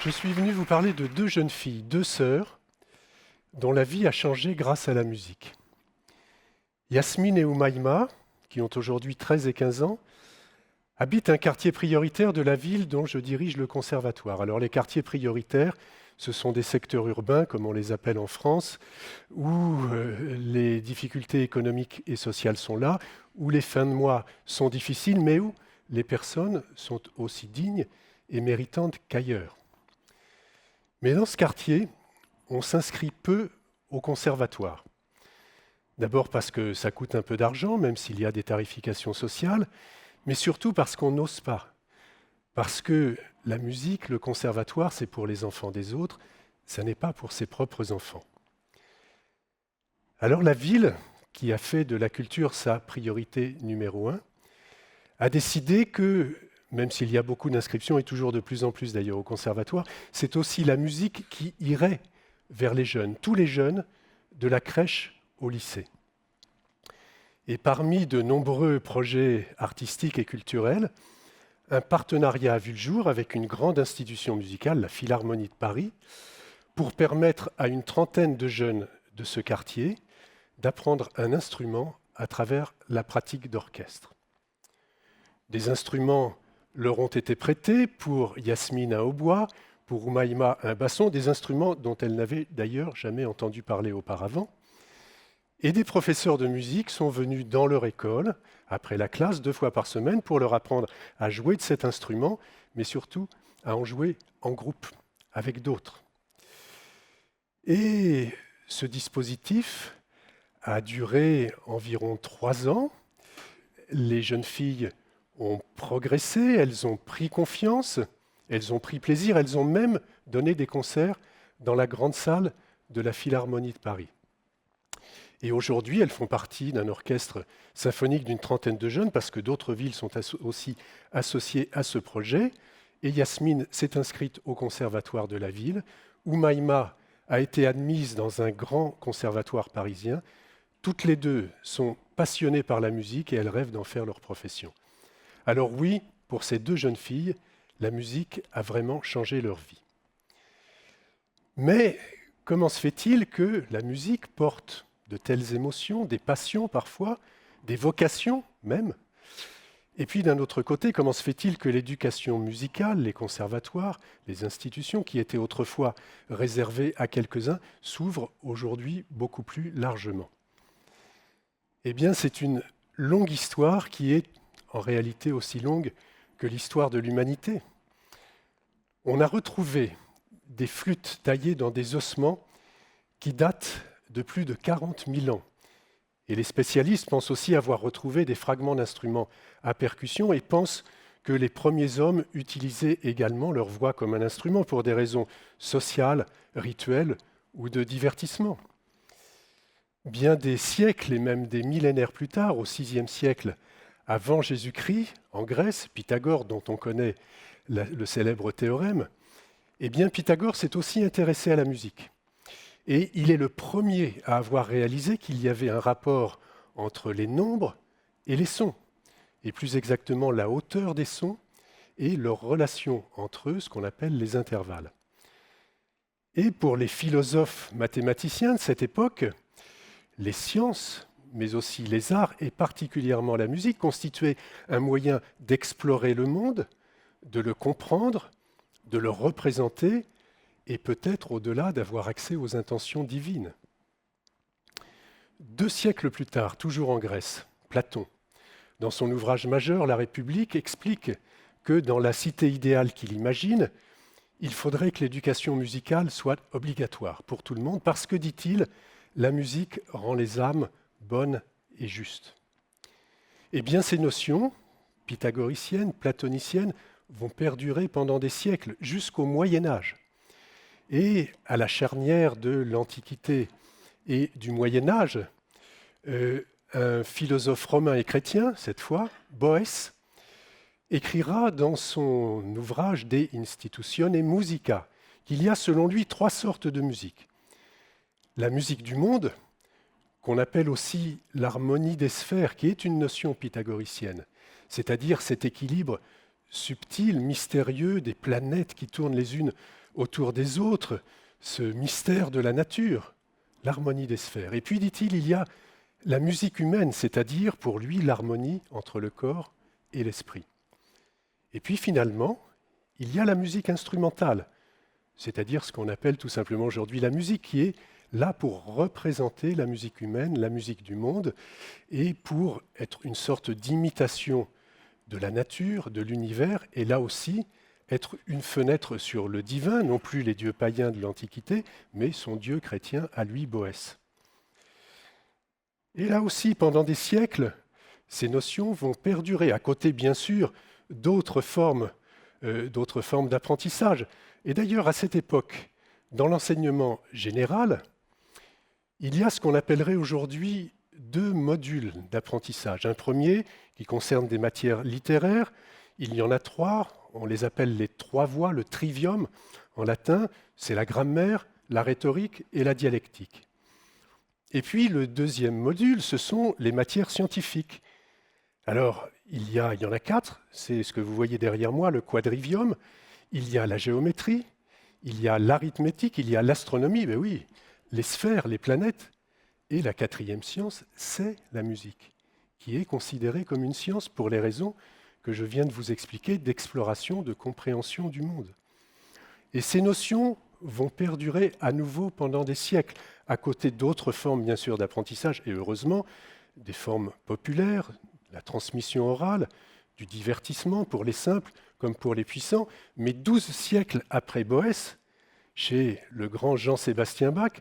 Je suis venu vous parler de deux jeunes filles, deux sœurs, dont la vie a changé grâce à la musique. Yasmine et Oumaïma, qui ont aujourd'hui 13 et 15 ans, habitent un quartier prioritaire de la ville dont je dirige le conservatoire. Alors les quartiers prioritaires, ce sont des secteurs urbains, comme on les appelle en France, où les difficultés économiques et sociales sont là, où les fins de mois sont difficiles, mais où les personnes sont aussi dignes et méritantes qu'ailleurs. Mais dans ce quartier, on s'inscrit peu au conservatoire. D'abord parce que ça coûte un peu d'argent, même s'il y a des tarifications sociales, mais surtout parce qu'on n'ose pas. Parce que la musique, le conservatoire, c'est pour les enfants des autres, ça n'est pas pour ses propres enfants. Alors la ville, qui a fait de la culture sa priorité numéro 1, a décidé que, même s'il y a beaucoup d'inscriptions, et toujours de plus en plus d'ailleurs au conservatoire, c'est aussi la musique qui irait vers les jeunes, tous les jeunes, de la crèche au lycée. Et parmi de nombreux projets artistiques et culturels, un partenariat a vu le jour avec une grande institution musicale, la Philharmonie de Paris, pour permettre à une trentaine de jeunes de ce quartier d'apprendre un instrument à travers la pratique d'orchestre. Des instruments leur ont été prêtés, pour Yasmine un hautbois, pour Oumaïma un basson, des instruments dont elle n'avait d'ailleurs jamais entendu parler auparavant. Et des professeurs de musique sont venus dans leur école, après la classe, 2 fois par semaine, pour leur apprendre à jouer de cet instrument, mais surtout à en jouer en groupe, avec d'autres. Et ce dispositif a duré environ 3 ans. Les jeunes filles ont progressé, elles ont pris confiance, elles ont pris plaisir, elles ont même donné des concerts dans la grande salle de la Philharmonie de Paris. Et aujourd'hui, elles font partie d'un orchestre symphonique d'une trentaine de jeunes, parce que d'autres villes sont aussi associées à ce projet. Et Yasmine s'est inscrite au conservatoire de la ville. Oumaïma a été admise dans un grand conservatoire parisien. Toutes les deux sont passionnées par la musique et elles rêvent d'en faire leur profession. Alors oui, pour ces deux jeunes filles, la musique a vraiment changé leur vie. Mais comment se fait-il que la musique porte de telles émotions, des passions parfois, des vocations même? Et puis d'un autre côté, comment se fait-il que l'éducation musicale, les conservatoires, les institutions qui étaient autrefois réservées à quelques-uns, s'ouvrent aujourd'hui beaucoup plus largement? Eh bien, c'est une longue histoire qui est en réalité aussi longue que l'histoire de l'humanité. On a retrouvé des flûtes taillées dans des ossements qui datent de plus de 40 000 ans. Et les spécialistes pensent aussi avoir retrouvé des fragments d'instruments à percussion et pensent que les premiers hommes utilisaient également leur voix comme un instrument pour des raisons sociales, rituelles ou de divertissement. Bien des siècles et même des millénaires plus tard, au VIe siècle avant Jésus-Christ, en Grèce, Pythagore, dont on connaît le célèbre théorème, eh bien Pythagore s'est aussi intéressé à la musique. Et il est le premier à avoir réalisé qu'il y avait un rapport entre les nombres et les sons, et plus exactement la hauteur des sons et leur relation entre eux, ce qu'on appelle les intervalles. Et pour les philosophes mathématiciens de cette époque, les sciences, mais aussi les arts, et particulièrement la musique, constituaient un moyen d'explorer le monde, de le comprendre, de le représenter, et peut-être au-delà d'avoir accès aux intentions divines. 2 siècles plus tard, toujours en Grèce, Platon, dans son ouvrage majeur, La République, explique que dans la cité idéale qu'il imagine, il faudrait que l'éducation musicale soit obligatoire pour tout le monde, parce que, dit-il, la musique rend les âmes bonnes et justes. Eh bien, ces notions, pythagoriciennes, platoniciennes, vont perdurer pendant des siècles, jusqu'au Moyen Âge. Et à la charnière de l'Antiquité et du Moyen Âge, un philosophe romain et chrétien, cette fois, Boès, écrira dans son ouvrage De Institutione Musica qu'il y a selon lui 3 sortes de musique. La musique du monde, qu'on appelle aussi l'harmonie des sphères, qui est une notion pythagoricienne, c'est-à-dire cet équilibre subtil, mystérieux des planètes qui tournent les unes autour des autres, ce mystère de la nature, l'harmonie des sphères. Et puis, dit-il, il y a la musique humaine, c'est-à-dire pour lui l'harmonie entre le corps et l'esprit. Et puis finalement, il y a la musique instrumentale, c'est-à-dire ce qu'on appelle tout simplement aujourd'hui la musique, qui est là pour représenter la musique humaine, la musique du monde, et pour être une sorte d'imitation de la nature, de l'univers, et là aussi être une fenêtre sur le divin, non plus les dieux païens de l'Antiquité, mais son dieu chrétien à lui, Boès. Et là aussi, pendant des siècles, ces notions vont perdurer, à côté bien sûr d'autres formes d'apprentissage. Et d'ailleurs, à cette époque, dans l'enseignement général, il y a ce qu'on appellerait aujourd'hui 2 modules d'apprentissage. Un premier qui concerne des matières littéraires. Il y en a 3, on les appelle les 3 voies, le trivium en latin, c'est la grammaire, la rhétorique et la dialectique. Et puis le deuxième module, ce sont les matières scientifiques. Alors, il y en a 4, c'est ce que vous voyez derrière moi, le quadrivium. Il y a la géométrie, il y a l'arithmétique, il y a l'astronomie, ben oui, les sphères, les planètes. Et la 4e science, c'est la musique, qui est considérée comme une science pour les raisons que je viens de vous expliquer d'exploration, de compréhension du monde. Et ces notions vont perdurer à nouveau pendant des siècles, à côté d'autres formes, bien sûr, d'apprentissage, et heureusement, des formes populaires, la transmission orale, du divertissement pour les simples comme pour les puissants. Mais 12 siècles après Boès, chez le grand Jean-Sébastien Bach,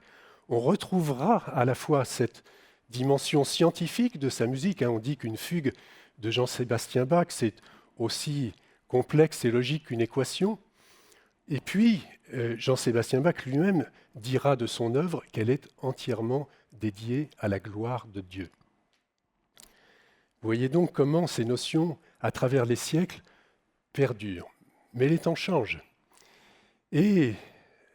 on retrouvera à la fois cette dimension scientifique de sa musique. On dit qu'une fugue de Jean-Sébastien Bach, c'est aussi complexe et logique qu'une équation. Et puis, Jean-Sébastien Bach lui-même dira de son œuvre qu'elle est entièrement dédiée à la gloire de Dieu. Vous voyez donc comment ces notions, à travers les siècles, perdurent. Mais les temps changent. Et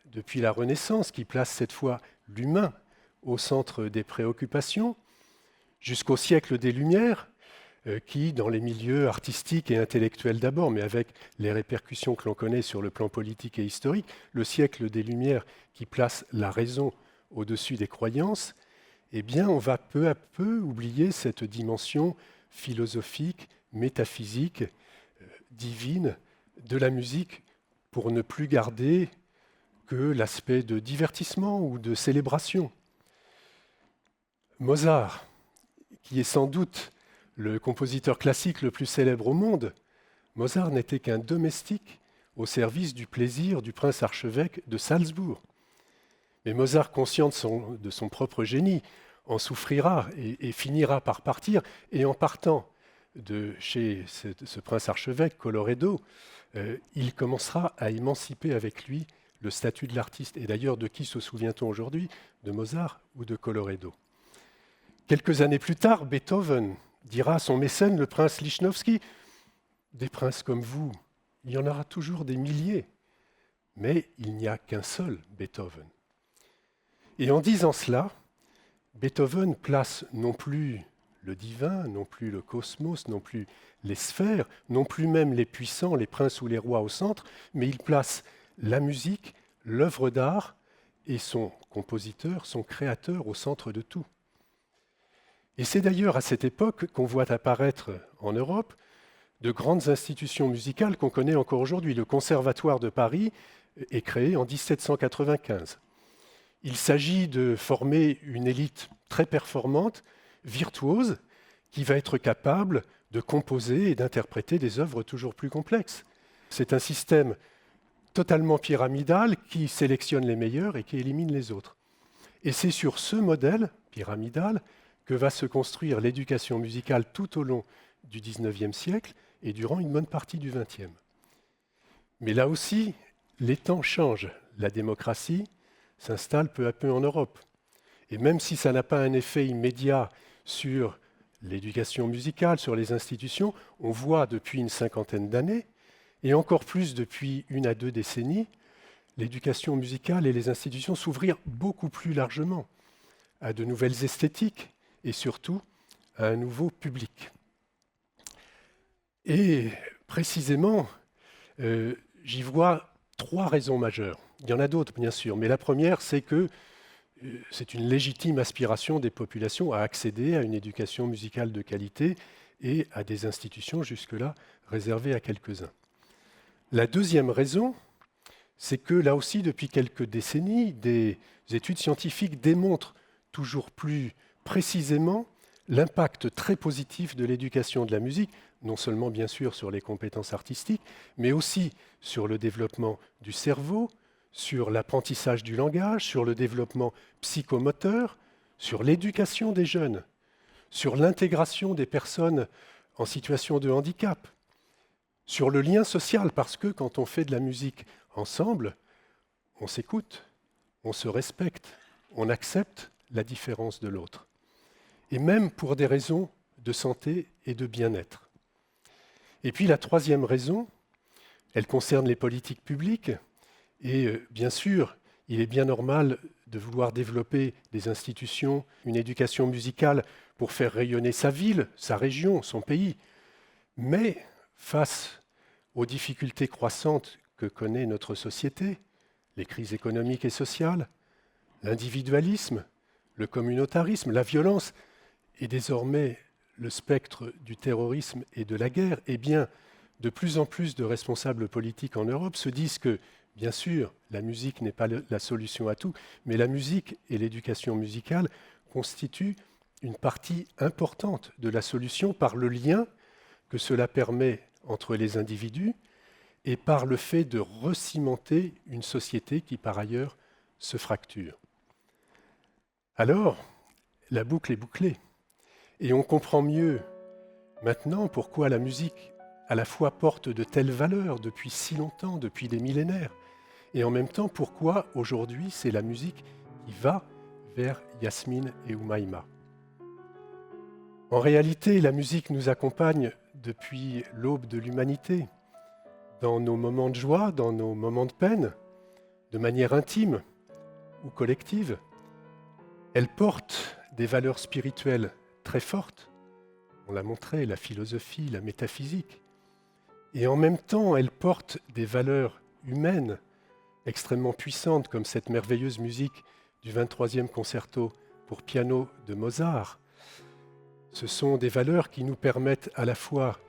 depuis la Renaissance, qui place cette fois l'humain au centre des préoccupations, jusqu'au siècle des Lumières, qui, dans les milieux artistiques et intellectuels d'abord, mais avec les répercussions que l'on connaît sur le plan politique et historique, le siècle des Lumières qui place la raison au-dessus des croyances, eh bien, on va peu à peu oublier cette dimension philosophique, métaphysique, divine de la musique pour ne plus garder que l'aspect de divertissement ou de célébration. Mozart, qui est sans doute le compositeur classique le plus célèbre au monde, Mozart n'était qu'un domestique au service du plaisir du prince archevêque de Salzbourg. Mais Mozart, conscient de son propre génie, en souffrira et finira par partir. Et en partant de chez ce prince archevêque, Colloredo, il commencera à émanciper avec lui le statut de l'artiste. Et d'ailleurs, de qui se souvient-on aujourd'hui? De Mozart ou de Colloredo? Quelques années plus tard, Beethoven dira à son mécène, le prince Lichnowsky, « Des princes comme vous, il y en aura toujours des milliers, mais il n'y a qu'un seul Beethoven. » Et en disant cela, Beethoven place non plus le divin, non plus le cosmos, non plus les sphères, non plus même les puissants, les princes ou les rois au centre, mais il place la musique, l'œuvre d'art et son compositeur, son créateur au centre de tout. Et c'est d'ailleurs à cette époque qu'on voit apparaître en Europe de grandes institutions musicales qu'on connaît encore aujourd'hui. Le Conservatoire de Paris est créé en 1795. Il s'agit de former une élite très performante, virtuose, qui va être capable de composer et d'interpréter des œuvres toujours plus complexes. C'est un système totalement pyramidal qui sélectionne les meilleurs et qui élimine les autres. Et c'est sur ce modèle pyramidal que va se construire l'éducation musicale tout au long du XIXe siècle et durant une bonne partie du XXe. Mais là aussi, les temps changent. La démocratie s'installe peu à peu en Europe. Et même si ça n'a pas un effet immédiat sur l'éducation musicale, sur les institutions, on voit depuis une cinquantaine d'années, et encore plus depuis 1 à 2 décennies, l'éducation musicale et les institutions s'ouvrir beaucoup plus largement à de nouvelles esthétiques et surtout à un nouveau public. Et précisément, j'y vois 3 raisons majeures. Il y en a d'autres, bien sûr, mais la première, c'est que c'est une légitime aspiration des populations à accéder à une éducation musicale de qualité et à des institutions jusque-là réservées à quelques-uns. La deuxième raison, c'est que là aussi, depuis quelques décennies, des études scientifiques démontrent toujours plus précisément l'impact très positif de l'éducation de la musique, non seulement bien sûr sur les compétences artistiques, mais aussi sur le développement du cerveau, sur l'apprentissage du langage, sur le développement psychomoteur, sur l'éducation des jeunes, sur l'intégration des personnes en situation de handicap, sur le lien social, parce que quand on fait de la musique ensemble, on s'écoute, on se respecte, on accepte la différence de l'autre. Et même pour des raisons de santé et de bien-être. Et puis la troisième raison, elle concerne les politiques publiques. Et bien sûr, il est bien normal de vouloir développer des institutions, une éducation musicale pour faire rayonner sa ville, sa région, son pays. Mais face aux difficultés croissantes que connaît notre société, les crises économiques et sociales, l'individualisme, le communautarisme, la violence et désormais le spectre du terrorisme et de la guerre, eh bien, de plus en plus de responsables politiques en Europe se disent que, bien sûr, la musique n'est pas la solution à tout, mais la musique et l'éducation musicale constituent une partie importante de la solution par le lien que cela permet entre les individus et par le fait de recimenter une société qui, par ailleurs, se fracture. Alors, la boucle est bouclée. Et on comprend mieux maintenant pourquoi la musique à la fois porte de telles valeurs depuis si longtemps, depuis des millénaires, et en même temps pourquoi aujourd'hui c'est la musique qui va vers Yasmine et Oumaïma. En réalité, la musique nous accompagne depuis l'aube de l'humanité, dans nos moments de joie, dans nos moments de peine, de manière intime ou collective. Elle porte des valeurs spirituelles très fortes, on l'a montré, la philosophie, la métaphysique. Et en même temps, elle porte des valeurs humaines extrêmement puissantes, comme cette merveilleuse musique du 23e concerto pour piano de Mozart. Ce sont des valeurs qui nous permettent à la fois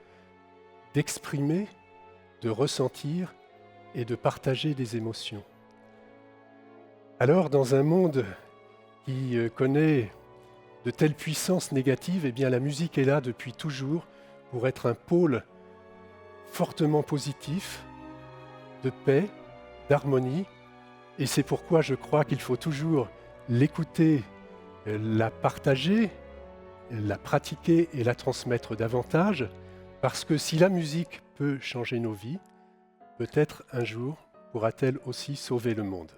d'exprimer, de ressentir et de partager des émotions. Alors, dans un monde qui connaît de telles puissances négatives, eh bien la musique est là depuis toujours pour être un pôle fortement positif, de paix, d'harmonie. Et c'est pourquoi je crois qu'il faut toujours l'écouter, la partager, la pratiquer et la transmettre davantage, parce que si la musique peut changer nos vies, peut-être un jour pourra-t-elle aussi sauver le monde.